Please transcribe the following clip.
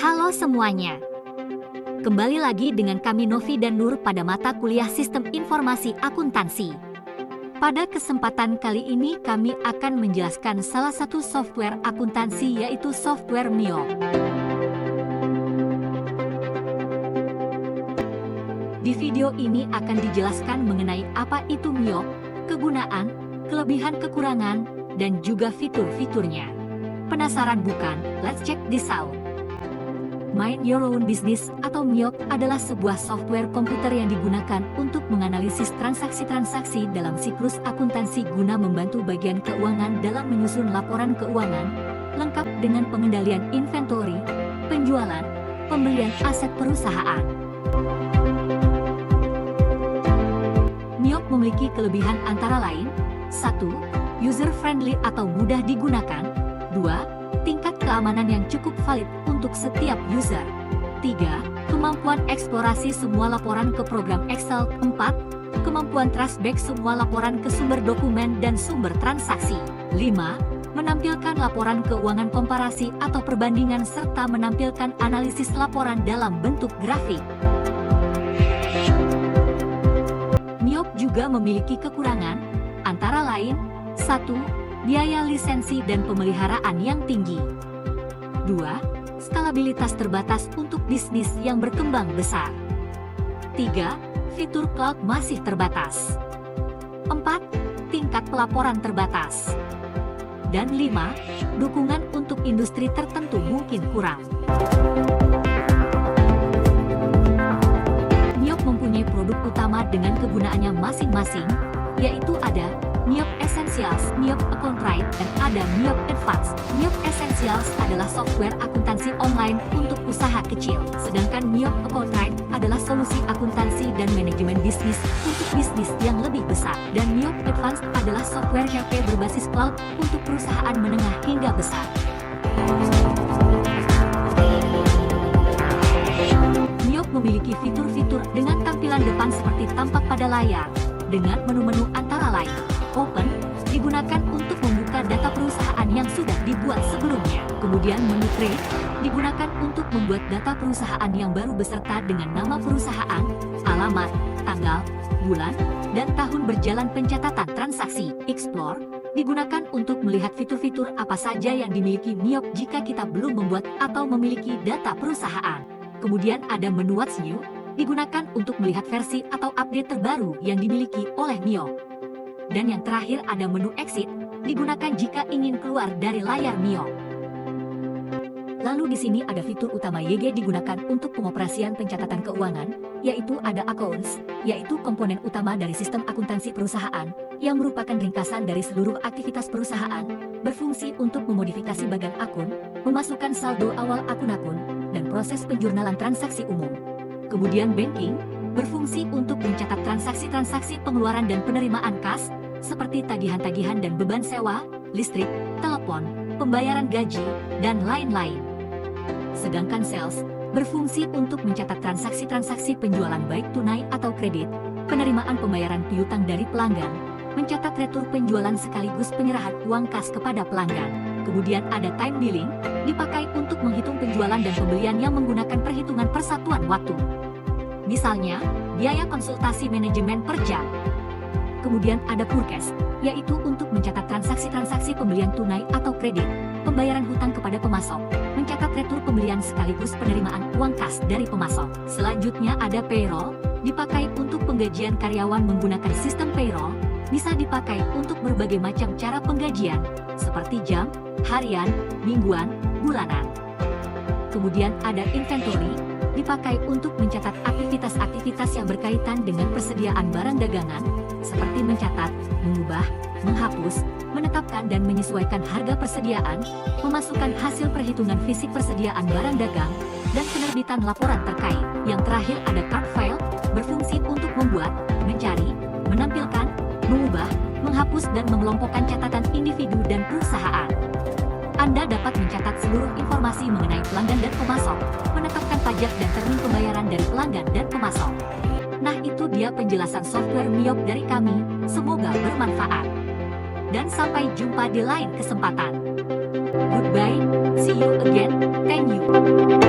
Halo semuanya. Kembali lagi dengan kami Novi dan Nur pada mata kuliah Sistem Informasi Akuntansi. Pada kesempatan kali ini kami akan menjelaskan salah satu software akuntansi yaitu software Miyop. Di video ini akan dijelaskan mengenai apa itu Miyop, kegunaan, kelebihan kekurangan, dan juga fitur-fiturnya. Penasaran bukan? Let's check this out. Mind Your Own Business atau Miyop adalah sebuah software komputer yang digunakan untuk menganalisis transaksi-transaksi dalam siklus akuntansi guna membantu bagian keuangan dalam menyusun laporan keuangan, lengkap dengan pengendalian inventory, penjualan, pembelian aset perusahaan. Miyop memiliki kelebihan antara lain: 1. User-friendly atau mudah digunakan. 2. Tingkat keamanan yang cukup valid untuk setiap user. 3. Kemampuan eksplorasi semua laporan ke program Excel. 4. Kemampuan traceback semua laporan ke sumber dokumen dan sumber transaksi. 5. Menampilkan laporan keuangan komparasi atau perbandingan serta menampilkan analisis laporan dalam bentuk grafik. Miyop juga memiliki kekurangan, antara lain: 1. Biaya lisensi dan pemeliharaan yang tinggi. 2. Skalabilitas terbatas untuk bisnis yang berkembang besar. 3. Fitur cloud masih terbatas. 4. Tingkat pelaporan terbatas. Dan 5. Dukungan untuk industri tertentu mungkin kurang. Miyop mempunyai produk utama dengan kegunaannya masing-masing, yaitu ada Miyop Essentials, Miyop AccountWrite, dan ada Miyop Advanced. Miyop Essentials adalah software akuntansi online untuk usaha kecil, sedangkan Miyop AccountWrite adalah solusi akuntansi dan manajemen bisnis untuk bisnis yang lebih besar. Dan Miyop Advanced adalah software ERP berbasis cloud untuk perusahaan menengah hingga besar. Miyop memiliki fitur-fitur dengan tampilan depan seperti tampak pada layar, dengan menu-menu antara lain: Open, digunakan untuk membuka data perusahaan yang sudah dibuat sebelumnya. Kemudian menu Trade, digunakan untuk membuat data perusahaan yang baru beserta dengan nama perusahaan, alamat, tanggal, bulan, dan tahun berjalan pencatatan transaksi. Explore, digunakan untuk melihat fitur-fitur apa saja yang dimiliki Miyop jika kita belum membuat atau memiliki data perusahaan. Kemudian ada menu What's New, digunakan untuk melihat versi atau update terbaru yang dimiliki oleh Miyop. Dan yang terakhir ada menu Exit, digunakan jika ingin keluar dari layar Miyop. Lalu di sini ada fitur utama YG digunakan untuk pengoperasian pencatatan keuangan, yaitu ada Accounts, yaitu komponen utama dari sistem akuntansi perusahaan, yang merupakan ringkasan dari seluruh aktivitas perusahaan, berfungsi untuk memodifikasi bagian akun, memasukkan saldo awal akun-akun, dan proses penjurnalan transaksi umum. Kemudian Banking, berfungsi untuk mencatat transaksi-transaksi pengeluaran dan penerimaan kas, seperti tagihan-tagihan dan beban sewa, listrik, telepon, pembayaran gaji, dan lain-lain. Sedangkan Sales, berfungsi untuk mencatat transaksi-transaksi penjualan baik tunai atau kredit, penerimaan pembayaran piutang dari pelanggan, mencatat retur penjualan sekaligus penyerahan uang kas kepada pelanggan. Kemudian ada Time Billing, dipakai untuk menghitung penjualan dan pembelian yang menggunakan perhitungan persatuan waktu. Misalnya, biaya konsultasi manajemen per jam. Kemudian ada Forecast, yaitu untuk mencatat transaksi-transaksi pembelian tunai atau kredit, pembayaran hutang kepada pemasok, mencatat retur pembelian sekaligus penerimaan uang kas dari pemasok. Selanjutnya ada Payroll, dipakai untuk penggajian karyawan menggunakan sistem payroll, bisa dipakai untuk berbagai macam cara penggajian, seperti jam, harian, mingguan, bulanan. Kemudian ada Inventory, dipakai untuk mencatat aktivitas-aktivitas yang berkaitan dengan persediaan barang dagangan, seperti mencatat, mengubah, menghapus, menetapkan dan menyesuaikan harga persediaan, memasukkan hasil perhitungan fisik persediaan barang dagang, dan penerbitan laporan terkait. Yang terakhir ada Card File, berfungsi untuk membuat, mencari, menampilkan, mengubah, menghapus dan mengelompokkan catatan individu dan perusahaan. Anda dapat mencatat seluruh informasi mengenai pelanggan dan pemasok, menetapkan pajak dan termin pembayaran dari pelanggan dan pemasok. Nah, itu dia penjelasan software Miyop dari kami, semoga bermanfaat. Dan sampai jumpa di lain kesempatan. Goodbye, see you again, thank you.